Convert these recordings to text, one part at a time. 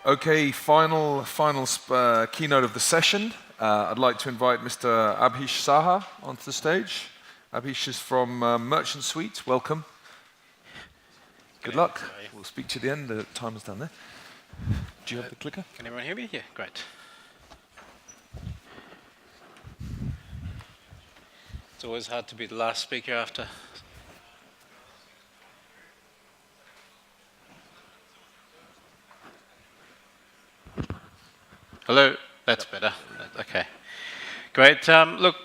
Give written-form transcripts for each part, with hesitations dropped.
Okay, final keynote of the session. I'd like to invite Mr. Abhish Saha onto the stage. Abhish is from Merchant Suite. Welcome. Good luck. We'll speak to you at the end. The timer's down there. Do you have the clicker? Can everyone hear me? Yeah, great. It's always hard to be the last speaker after. Hello, that's better. Okay, great. Look,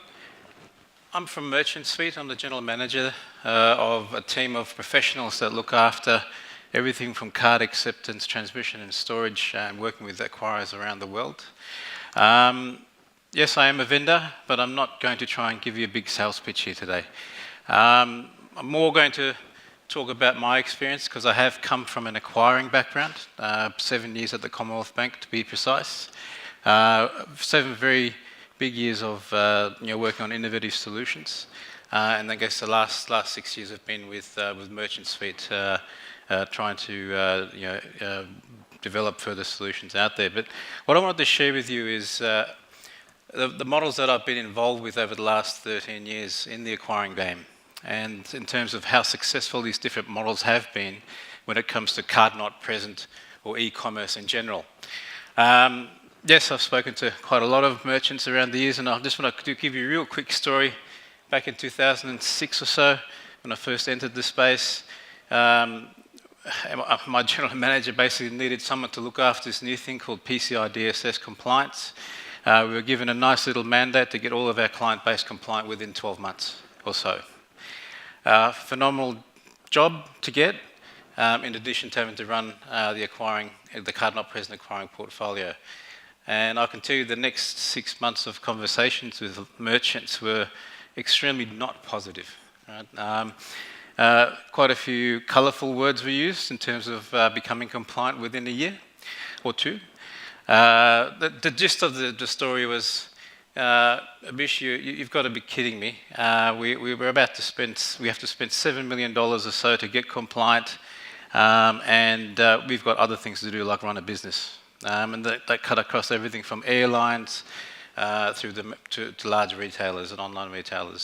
I'm from Merchant Suite. I'm the general manager of a team of professionals that look after everything from card acceptance, transmission and storage, and working with acquirers around the world. Yes, I am a vendor, but I'm not going to try and give you a big sales pitch here today. I'm more going to talk about my experience because I have come from an acquiring background, 7 years at the Commonwealth Bank to be precise. 7 very big years of working on innovative solutions, and I guess the last 6 years have been with Merchant Suite, trying to develop further solutions out there. But what I wanted to share with you is the models that I've been involved with over the last 13 years in the acquiring game, and in terms of how successful these different models have been when it comes to card not present or e-commerce in general. Yes, I've spoken to quite a lot of merchants around the years, and I just want to give you a real quick story. Back in 2006 or so, when I first entered the space, my general manager basically needed someone to look after this new thing called PCI DSS compliance. We were given a nice little mandate to get all of our client base compliant within 12 months or so. Phenomenal job to get, in addition to having to run the card not present acquiring portfolio. And I can tell you the next 6 months of conversations with merchants were extremely not positive. Right? Quite a few colourful words were used in terms of becoming compliant within a year or two. The gist of the story was, Abhish, you've got to be kidding me. We have to spend $7 million or so to get compliant, and we've got other things to do like run a business. And that cut across everything from airlines through to large retailers and online retailers.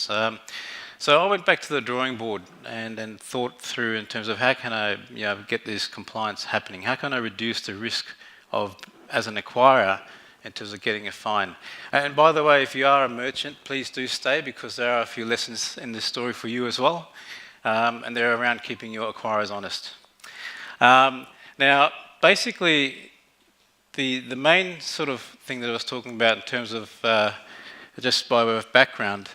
So I went back to the drawing board and thought through in terms of how can I get this compliance happening? How can I reduce the risk of, as an acquirer, in terms of getting a fine? And by the way, if you are a merchant, please do stay, because there are a few lessons in this story for you as well. And they're around keeping your acquirers honest. Now, basically, the main sort of thing that I was talking about in terms of, just by way of background,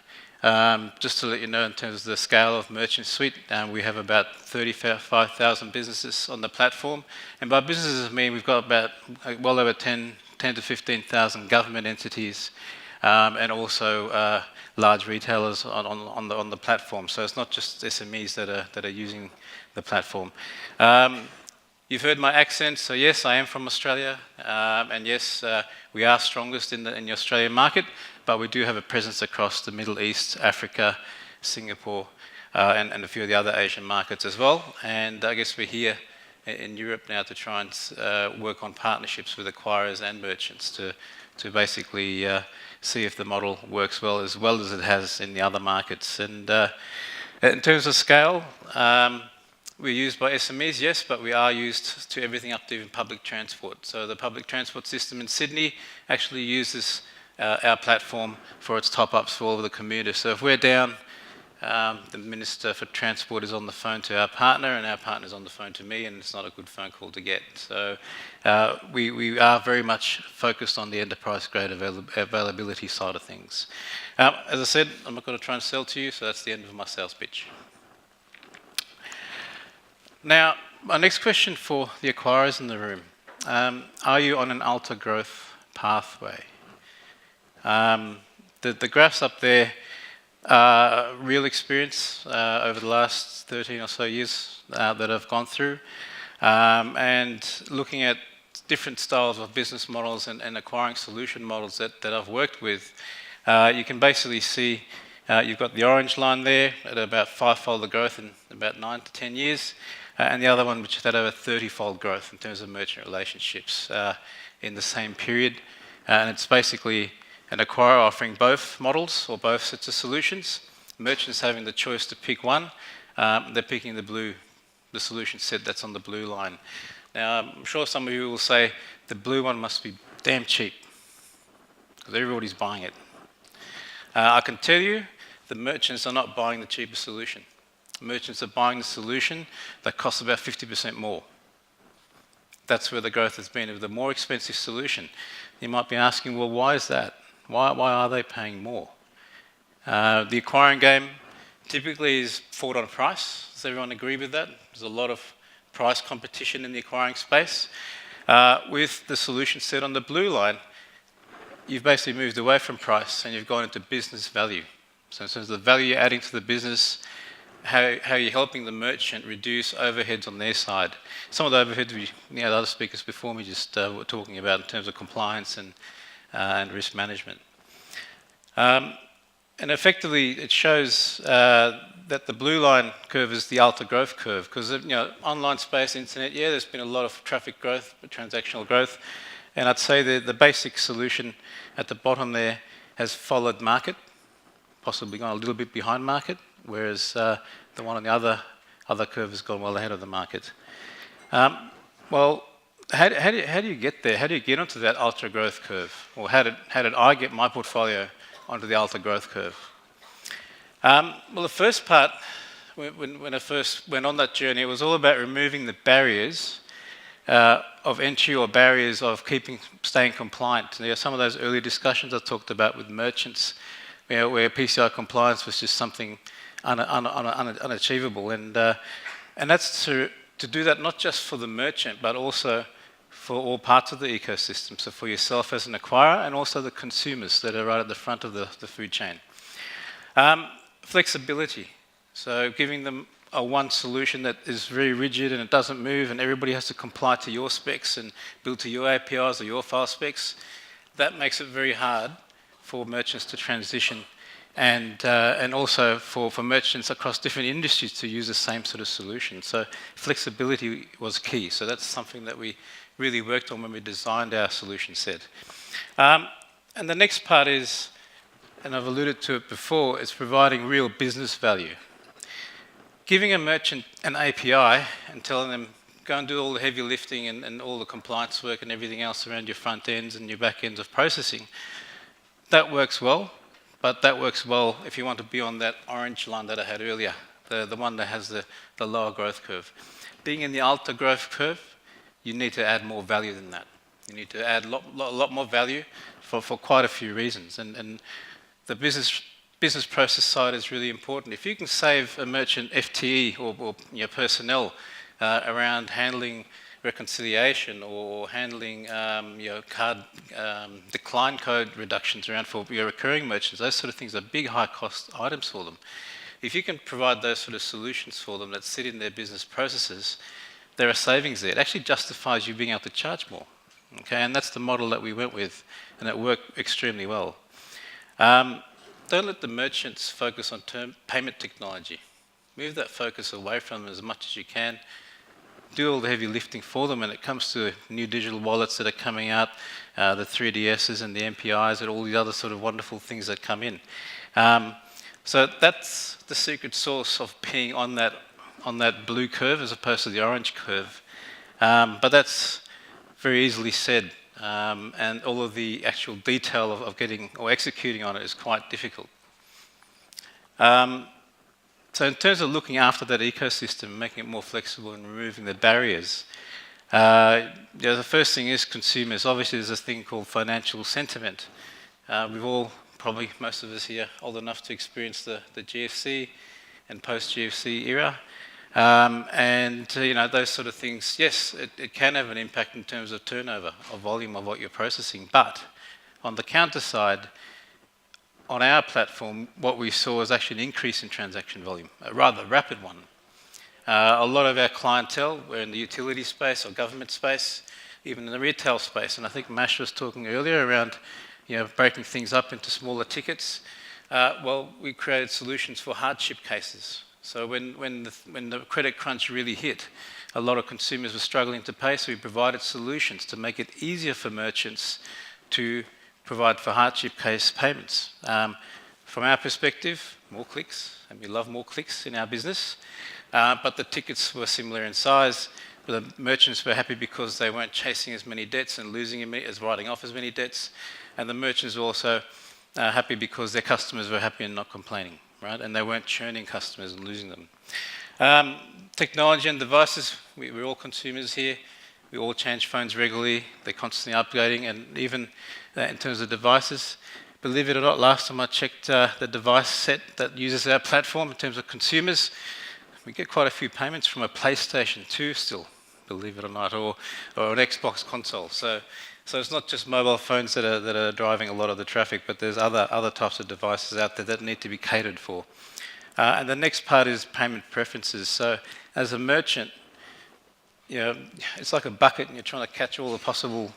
just to let you know in terms of the scale of Merchant Suite, we have about 35,000 businesses on the platform. And by businesses, I mean we've got about well over 10 to 15,000 government entities, and also large retailers on the platform. So it's not just SMEs that are using the platform. You've heard my accent, so yes, I am from Australia, and yes, we are strongest in the Australian market, but we do have a presence across the Middle East, Africa, Singapore, and a few of the other Asian markets as well. And I guess we're here in Europe now to try and work on partnerships with acquirers and merchants to basically see if the model works well as it has in the other markets. And in terms of scale, we're used by SMEs, yes, but we are used to everything up to even public transport. So the public transport system in Sydney actually uses our platform for its top-ups for all of the commuters. So if we're down, the Minister for Transport is on the phone to our partner, and our partner's on the phone to me, and it's not a good phone call to get. So we are very much focused on the enterprise-grade availability side of things. As I said, I'm not going to try and sell to you, so that's the end of my sales pitch. Now, my next question for the acquirers in the room. Are you on an alta growth pathway? The graphs up there are real experience over the last 13 or so years that I've gone through, and looking at different styles of business models and acquiring solution models that I've worked with. You can basically see you've got the orange line there at about 5-fold the growth in about 9 to 10 years. and the other one which had over 30-fold growth in terms of merchant relationships in the same period. And it's basically an acquirer offering both models or both sets of solutions. Merchants having the choice to pick one, they're picking the solution set that's on the blue line. Now, I'm sure some of you will say the blue one must be damn cheap because everybody's buying it. I can tell you the merchants are not buying the cheapest solution. Merchants are buying the solution that costs about 50% more. That's where the growth has been of the more expensive solution. You might be asking, well, why is that? Why are they paying more? The acquiring game typically is fought on price. Does everyone agree with that? There's a lot of price competition in the acquiring space. With the solution set on the blue line, you've basically moved away from price and you've gone into business value. So in terms of the value you're adding to the business, how you're helping the merchant reduce overheads on their side. Some of the overheads the other speakers before me just were talking about in terms of compliance and risk management. And effectively, it shows that the blue line curve is the alta growth curve because online space, internet, there's been a lot of traffic growth, transactional growth, and I'd say the basic solution at the bottom there has followed market, possibly gone a little bit behind market, whereas the one on the other curve has gone well ahead of the market. Well, how do you get there? How do you get onto that ultra growth curve? Or how did I get my portfolio onto the ultra growth curve? Well, the first part, when I first went on that journey, it was all about removing the barriers of entry or barriers of staying compliant. And some of those early discussions I talked about with merchants, where PCI compliance was just something unachievable, and that's to do that not just for the merchant, but also for all parts of the ecosystem. So for yourself as an acquirer, and also the consumers that are right at the front of the food chain. Flexibility. So giving them a one solution that is very rigid and it doesn't move, and everybody has to comply to your specs and build to your APIs or your file specs. That makes it very hard for merchants to transition, and also for merchants across different industries to use the same sort of solution. So flexibility was key. So that's something that we really worked on when we designed our solution set. And the next part is, and I've alluded to it before, is providing real business value. Giving a merchant an API and telling them, go and do all the heavy lifting and all the compliance work and everything else around your front ends and your back ends of processing, that works well, but that works well if you want to be on that orange line that I had earlier, the one that has the lower growth curve. Being in the alta growth curve, you need to add more value than that. You need to add a lot more value for quite a few reasons. And the business process side is really important. If you can save a merchant FTE or personnel around handling reconciliation or handling card decline code reductions around for your recurring merchants, those sort of things are big high cost items for them. If you can provide those sort of solutions for them that sit in their business processes, there are savings there. It actually justifies you being able to charge more. Okay, and that's the model that we went with, and it worked extremely well. Don't let the merchants focus on payment technology. Move that focus away from them as much as you can. Do all the heavy lifting for them when it comes to new digital wallets that are coming out, the 3DSs and the MPIs and all the other sort of wonderful things that come in. So that's the secret sauce of being on that blue curve as opposed to the orange curve. But that's very easily said. And all of the actual detail of getting or executing on it is quite difficult. So in terms of looking after that ecosystem, making it more flexible and removing the barriers, the first thing is consumers. Obviously, there's a thing called financial sentiment. We've all, probably most of us here, old enough to experience the GFC and post-GFC era. And those sort of things, yes, it can have an impact in terms of turnover or volume of what you're processing. But on the counter side, on our platform, what we saw was actually an increase in transaction volume, a rather rapid one. A lot of our clientele were in the utility space or government space, even in the retail space. And I think Mash was talking earlier around breaking things up into smaller tickets. Well, we created solutions for hardship cases. So when the credit crunch really hit, a lot of consumers were struggling to pay, so we provided solutions to make it easier for merchants to provide for hardship case payments. From our perspective, more clicks, and we love more clicks in our business, but the tickets were similar in size. The merchants were happy because they weren't chasing as many debts and as writing off as many debts, and the merchants were also happy because their customers were happy and not complaining, right? And they weren't churning customers and losing them. Technology and devices, we're all consumers here. We all change phones regularly. They're constantly upgrading, and even in terms of devices, believe it or not, last time I checked the device set that uses our platform in terms of consumers, we get quite a few payments from a PlayStation 2 still, believe it or not, or an Xbox console. So it's not just mobile phones that are driving a lot of the traffic, but there's other types of devices out there that need to be catered for. And the next part is payment preferences. So as a merchant, it's like a bucket, and you're trying to catch all the possible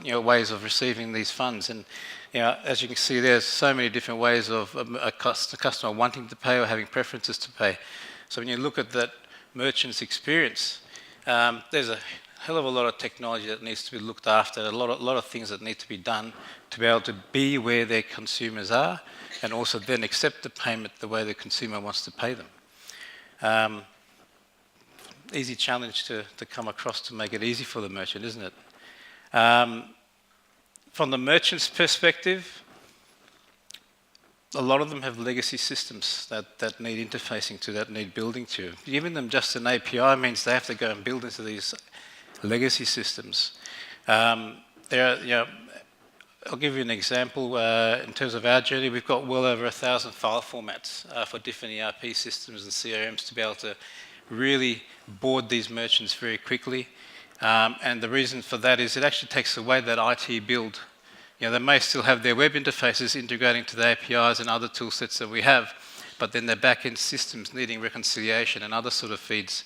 ways of receiving these funds. And as you can see, there's so many different ways of a customer wanting to pay or having preferences to pay. So when you look at that merchant's experience, there's a hell of a lot of technology that needs to be looked after, a lot of things that need to be done to be able to be where their consumers are, and also then accept the payment the way the consumer wants to pay them. Easy challenge to come across to make it easy for the merchant, isn't it? From the merchant's perspective, a lot of them have legacy systems that need interfacing to, that need building to. Giving them just an API means they have to go and build into these legacy systems. I'll give you an example. In terms of our journey, we've got well over 1,000 file formats for different ERP systems and CRMs to be able to really board these merchants very quickly. And the reason for that is it actually takes away that IT build. They may still have their web interfaces integrating to the APIs and other tool sets that we have, but then their back-end systems needing reconciliation and other sort of feeds.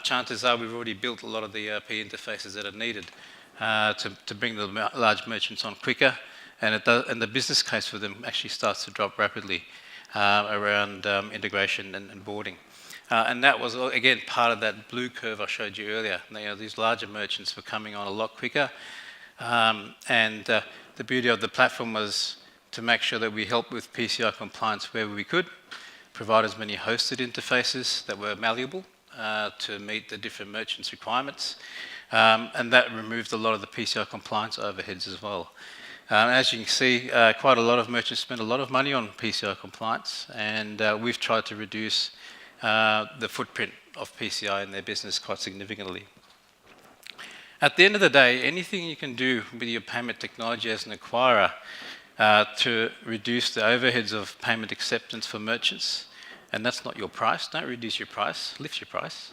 Chances are we've already built a lot of the ERP interfaces that are needed to bring the large merchants on quicker, and the business case for them actually starts to drop rapidly around integration and boarding. And that was, again, part of that blue curve I showed you earlier. These larger merchants were coming on a lot quicker, and the beauty of the platform was to make sure that we helped with PCI compliance wherever we could, provide as many hosted interfaces that were malleable to meet the different merchants' requirements, and that removed a lot of the PCI compliance overheads as well. As you can see, quite a lot of merchants spend a lot of money on PCI compliance, and we've tried to reduce the footprint of PCI in their business quite significantly. At the end of the day, anything you can do with your payment technology as an acquirer to reduce the overheads of payment acceptance for merchants, and that's not your price, don't reduce your price, lift your price,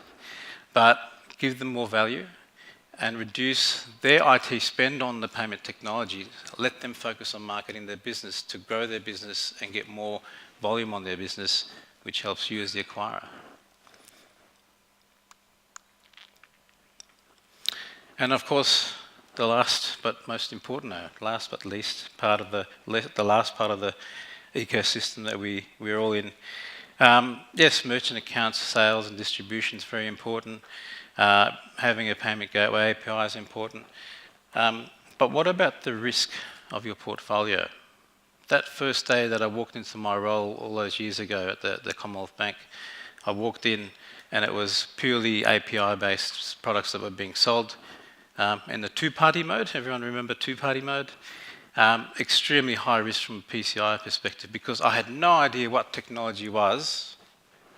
but give them more value and reduce their IT spend on the payment technology. Let them focus on marketing their business to grow their business and get more volume on their business, which helps you as the acquirer. And of course, the last but most important, last but least part of the last part of the ecosystem that we're all in. Yes, merchant accounts, sales and distribution is very important. Having a payment gateway API is important. But what about the risk of your portfolio? That first day that I walked into my role all those years ago at the Commonwealth Bank, I walked in and it was purely API-based products that were being sold. In the two-party mode, everyone remember two-party mode? Extremely high risk from a PCI perspective because I had no idea what technology was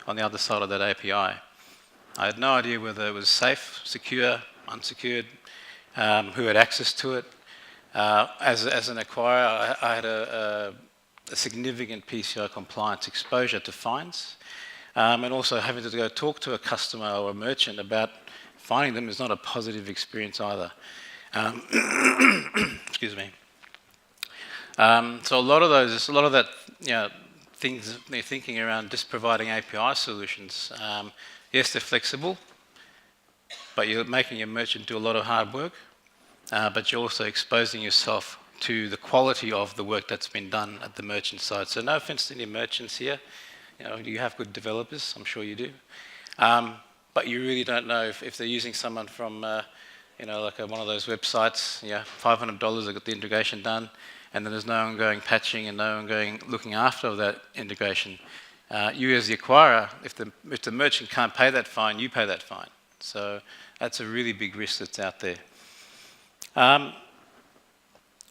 on the other side of that API. I had no idea whether it was safe, secure, unsecured, who had access to it. As an acquirer, I had a significant PCI compliance exposure to fines, and also having to go talk to a customer or a merchant about finding them is not a positive experience either. Excuse me. So a lot of that, things they're thinking around just providing API solutions. Yes, they're flexible, but you're making your merchant do a lot of hard work, but you're also exposing yourself to the quality of the work that's been done at the merchant side. So no offense to any merchants here, You have good developers, I'm sure you do. But you really don't know if they're using someone from, one of those websites, $500, they got the integration done, and then there's no ongoing patching and no ongoing looking after that integration. You as the acquirer, if the merchant can't pay that fine, you pay that fine. So that's a really big risk that's out there. And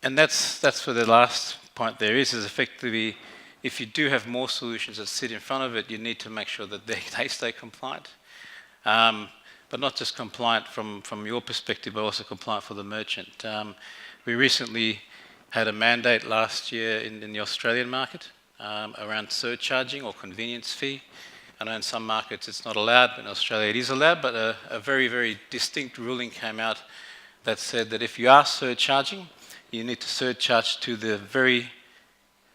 that's for the last point there is effectively, if you do have more solutions that sit in front of it, you need to make sure that they stay compliant. But not just compliant from your perspective, but also compliant for the merchant. We recently had a mandate last year in the Australian market around surcharging or convenience fee. I know in some markets it's not allowed, in Australia it is allowed, but a very, very distinct ruling came out that said that if you are surcharging, you need to surcharge to the very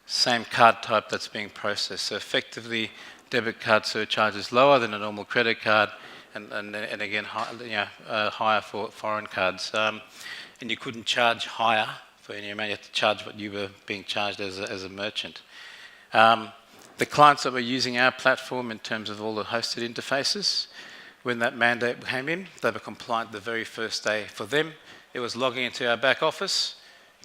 same card type that's being processed. So effectively, debit card surcharge is lower than a normal credit card, and again, higher for foreign cards. And you couldn't charge higher for any amount, you had to charge what you were being charged as a merchant. The clients that were using our platform in terms of all the hosted interfaces, when that mandate came in, they were compliant the very first day. For them, it was logging into our back office,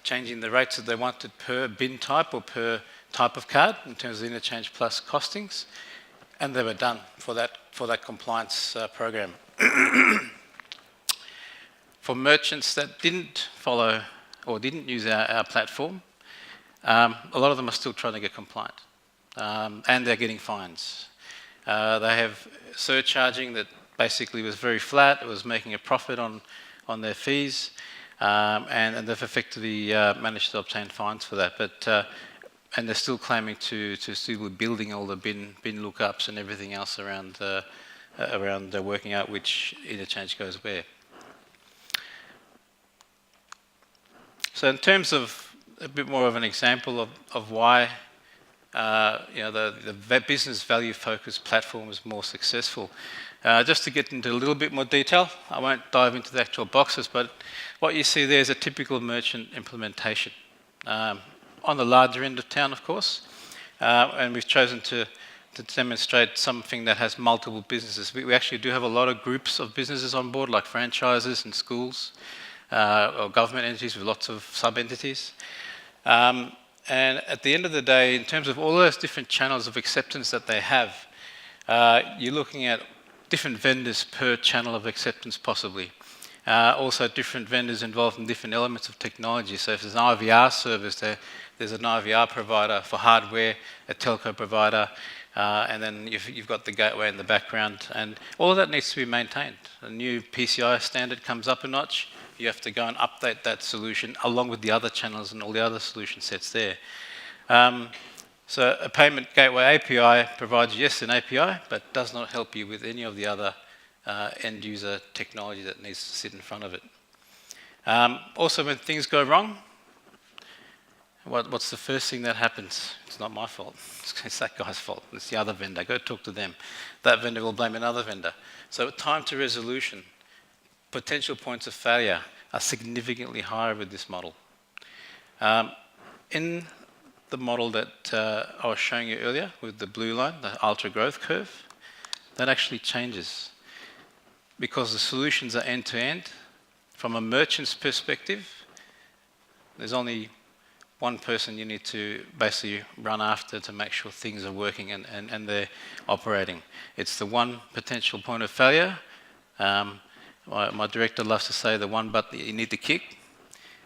changing the rates that they wanted per bin type or per type of card in terms of interchange plus costings, and they were done for that compliance program. For merchants that didn't follow or didn't use our platform, a lot of them are still trying to get compliant, and they're getting fines. They have surcharging that basically was very flat. It was making a profit on their fees, and they've effectively managed to obtain fines for that. But and they're still claiming to still be building all the bin lookups and everything else around working out which interchange goes where. So in terms of a bit more of an example of why the business value focused platform is more successful. Just to get into a little bit more detail, I won't dive into the actual boxes, but what you see there is a typical merchant implementation. On the larger end of town, of course, and we've chosen to demonstrate something that has multiple businesses. We actually do have a lot of groups of businesses on board, like franchises and schools, or government entities with lots of sub-entities. And at the end of the day, in terms of all those different channels of acceptance that they have, you're looking at different vendors per channel of acceptance possibly. Also different vendors involved in different elements of technology. So if there's an IVR service, there's an IVR provider for hardware, a telco provider, and then you've got the gateway in the background. And all of that needs to be maintained. A new PCI standard comes up a notch. You have to go and update that solution along with the other channels and all the other solution sets there. So a payment gateway API provides, yes, an API, but does not help you with any of the other end user technology that needs to sit in front of it. Also, when things go wrong, what's the first thing that happens? It's not my fault. It's that guy's fault. It's the other vendor. Go talk to them. That vendor will blame another vendor. So time to resolution, potential points of failure are significantly higher with this model. In the model that I was showing you earlier with the blue line, the ultra growth curve, that actually changes because the solutions are end-to-end. From a merchant's perspective, there's only one person you need to basically run after to make sure things are working and they're operating. It's the one potential point of failure. My director loves to say the one butt that you need to kick,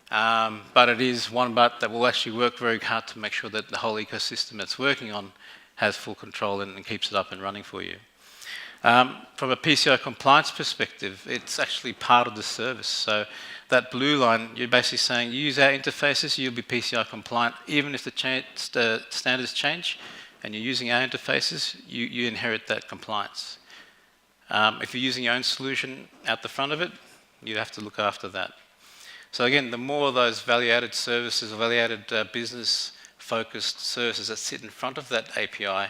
but it is one butt that will actually work very hard to make sure that the whole ecosystem it's working on has full control and keeps it up and running for you. From a PCI compliance perspective, it's actually part of the service. So that blue line, you're basically saying you use our interfaces, you'll be PCI compliant, even if the standards change and you're using our interfaces, you inherit that compliance. If you're using your own solution out the front of it, you have to look after that. So again, the more of those value-added services or value-added business-focused services that sit in front of that API,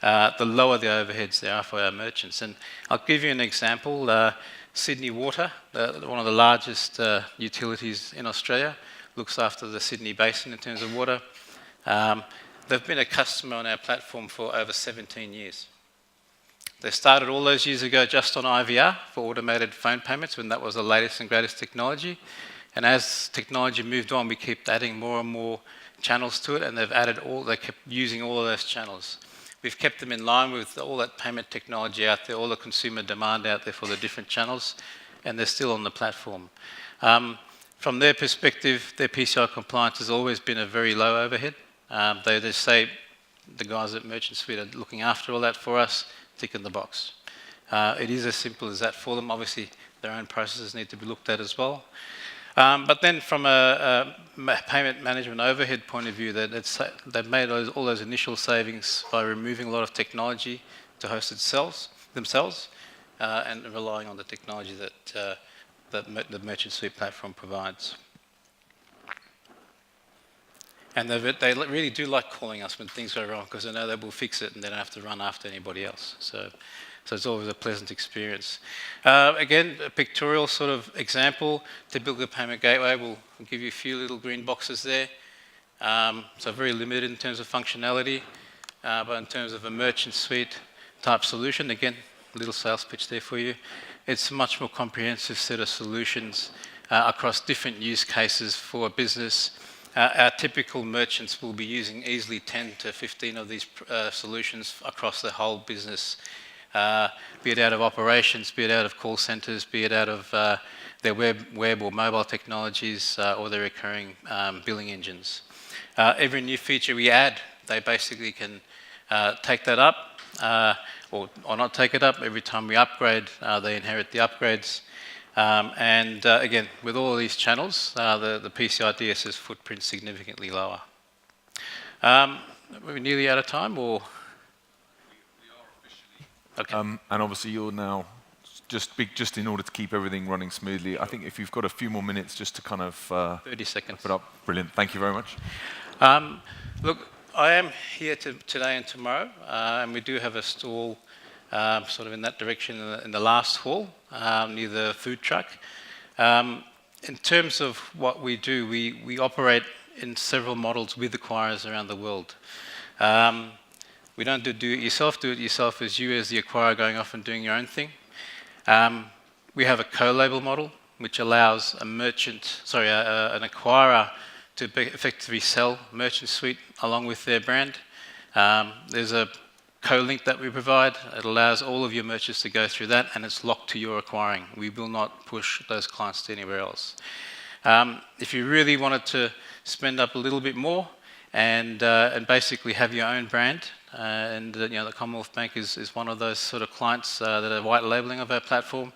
the lower the overheads there are for our merchants. And I'll give you an example. Sydney Water, one of the largest utilities in Australia, looks after the Sydney Basin in terms of water. they've been a customer on our platform for over 17 years. They started all those years ago just on IVR for automated phone payments when that was the latest and greatest technology. And as technology moved on, we kept adding more and more channels to it, and they kept using all of those channels. We've kept them in line with all that payment technology out there, all the consumer demand out there for the different channels, and they're still on the platform. From their perspective, their PCI compliance has always been a very low overhead. They just say, the guys at Merchant Suite are looking after all that for us, tick in the box. It is as simple as that for them. Obviously, their own processes need to be looked at as well. But then from a payment management overhead point of view, they've made all those initial savings by removing a lot of technology to host themselves and relying on the technology that the Merchant Suite platform provides. And they really do like calling us when things go wrong because they know they will fix it and they don't have to run after anybody else. So it's always a pleasant experience. Again, a pictorial sort of example. Typical payment gateway will give you a few little green boxes there. So very limited in terms of functionality, but in terms of a Merchant Suite type solution, again, a little sales pitch there for you. It's a much more comprehensive set of solutions across different use cases for a business. Our typical merchants will be using easily 10 to 15 of these solutions across the whole business, be it out of operations, be it out of call centres, be it out of their web or mobile technologies or their recurring billing engines. Every new feature we add, they basically can take that up or not take it up. Every time we upgrade, they inherit the upgrades. Again, with all of these channels, the PCI DSS footprint is significantly lower. We're nearly out of time, or? We are officially. Okay. And obviously you're now, just in order to keep everything running smoothly, I think if you've got a few more minutes just to kind of 30 seconds. Put up. Brilliant. Thank you very much. Look, I am here today and tomorrow, and we do have a stall sort of in that direction in the last hall, near the food truck. In terms of what we do, we operate in several models with acquirers around the world. We don't do it yourself. Do it yourself as you as the acquirer going off and doing your own thing. We have a co-label model, which allows an acquirer to effectively sell Merchant Suite along with their brand. There's a co-link that we provide. It allows all of your merchants to go through that, and it's locked to your acquiring. We will not push those clients to anywhere else. If you really wanted to spend up a little bit more and basically have your own brand, the Commonwealth Bank is one of those sort of clients that are white labelling of our platform.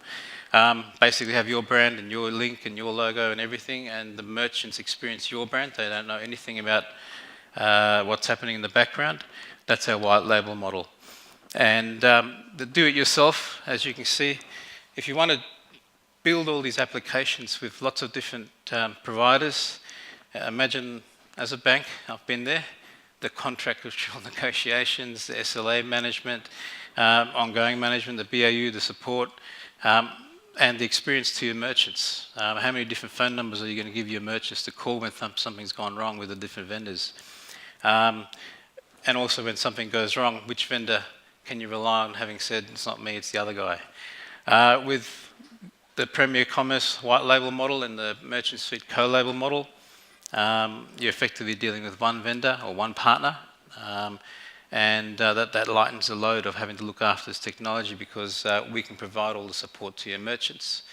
Basically have your brand and your link and your logo and everything, and the merchants experience your brand. They don't know anything about what's happening in the background. That's our white label model. And the do-it-yourself, as you can see, if you want to build all these applications with lots of different providers, imagine as a bank, I've been there, the contractual negotiations, the SLA management, ongoing management, the BAU, the support, and the experience to your merchants. How many different phone numbers are you going to give your merchants to call when something's gone wrong with the different vendors? And also when something goes wrong, which vendor can you rely on having said, it's not me, it's the other guy? With the Premier Commerce white label model and the Merchant Suite co-label model, you're effectively dealing with one vendor or one partner, and that lightens the load of having to look after this technology because we can provide all the support to your merchants.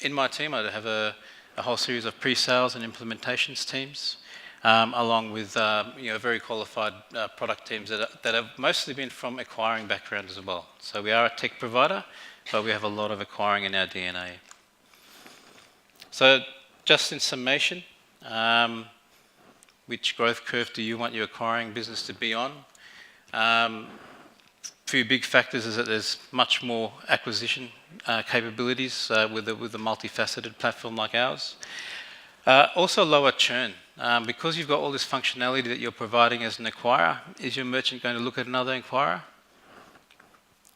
In my team, I have a whole series of pre-sales and implementations teams, along with very qualified product teams that have mostly been from acquiring background as well. So we are a tech provider, but we have a lot of acquiring in our DNA. So just in summation, which growth curve do you want your acquiring business to be on? Few big factors is that there's much more acquisition capabilities with a multifaceted platform like ours. Also lower churn. Because you've got all this functionality that you're providing as an acquirer, is your merchant going to look at another acquirer?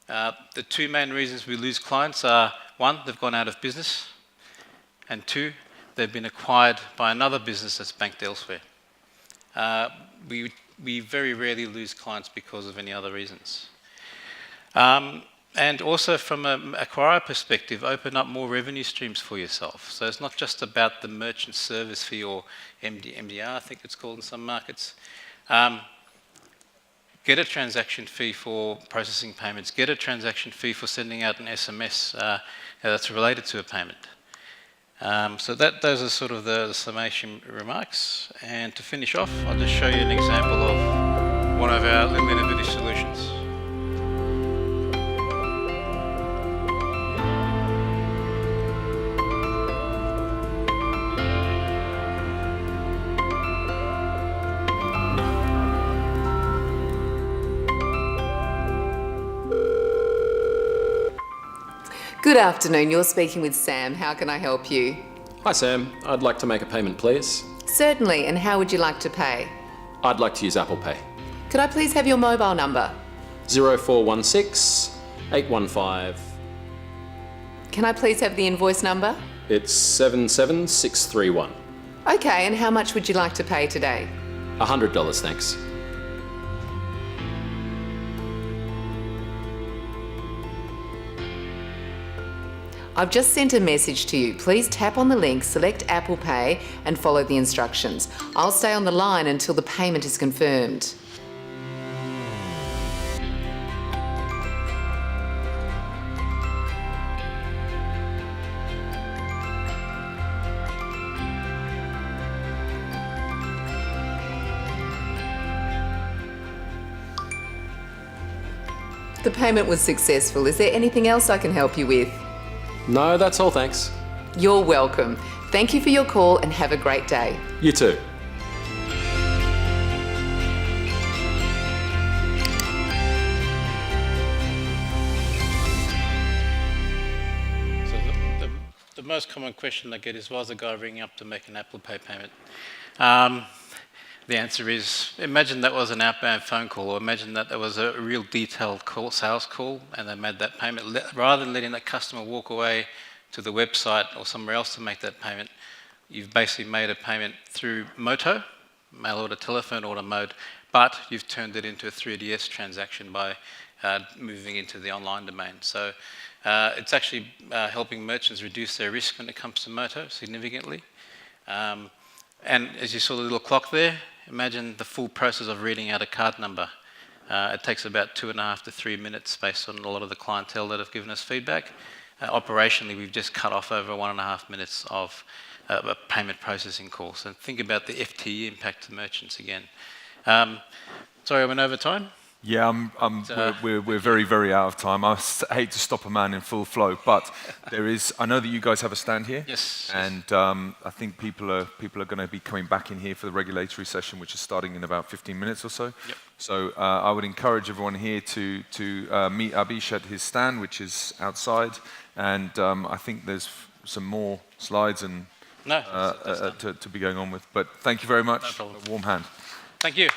The two main reasons we lose clients are, one, they've gone out of business, and two, they've been acquired by another business that's banked elsewhere. We we very rarely lose clients because of any other reasons. And also from an acquirer perspective, open up more revenue streams for yourself. So it's not just about the merchant service fee or MDR, I think it's called in some markets. Get a transaction fee for processing payments. Get a transaction fee for sending out an SMS that's related to a payment. So those are sort of the summation remarks. And to finish off, I'll just show you an example of one of our little innovative solutions. Good afternoon, you're speaking with Sam. How can I help you? Hi Sam, I'd like to make a payment please. Certainly, and how would you like to pay? I'd like to use Apple Pay. Could I please have your mobile number? 0416 815. Can I please have the invoice number? It's 77631. Okay, and how much would you like to pay today? $100, thanks. I've just sent a message to you. Please tap on the link, select Apple Pay and follow the instructions. I'll stay on the line until the payment is confirmed. The payment was successful. Is there anything else I can help you with? No, that's all, thanks. You're welcome. Thank you for your call and have a great day. You too. So the most common question I get is, why is a guy ringing up to make an Apple Pay payment? The answer is, imagine that was an outbound phone call, or imagine that was a real detailed sales call, and they made that payment. Rather than letting that customer walk away to the website or somewhere else to make that payment, you've basically made a payment through Moto, mail order, telephone order mode, but you've turned it into a 3DS transaction by moving into the online domain. So it's actually helping merchants reduce their risk when it comes to Moto significantly. And as you saw the little clock there, imagine the full process of reading out a card number. It takes about 2.5 to 3 minutes based on a lot of the clientele that have given us feedback. Operationally, we've just cut off over 1.5 minutes of a payment processing call. So think about the FTE impact to merchants again. Sorry, I went over time. Yeah, we're very, very out of time. I hate to stop a man in full flow, but there is. I know that you guys have a stand here. Yes. And I think people are going to be coming back in here for the regulatory session, which is starting in about 15 minutes or so. Yep. So I would encourage everyone here to meet Abhish at his stand, which is outside. And I think there's some more slides and No, that's to be going on with. But thank you very much. No problem. A warm hand. Thank you.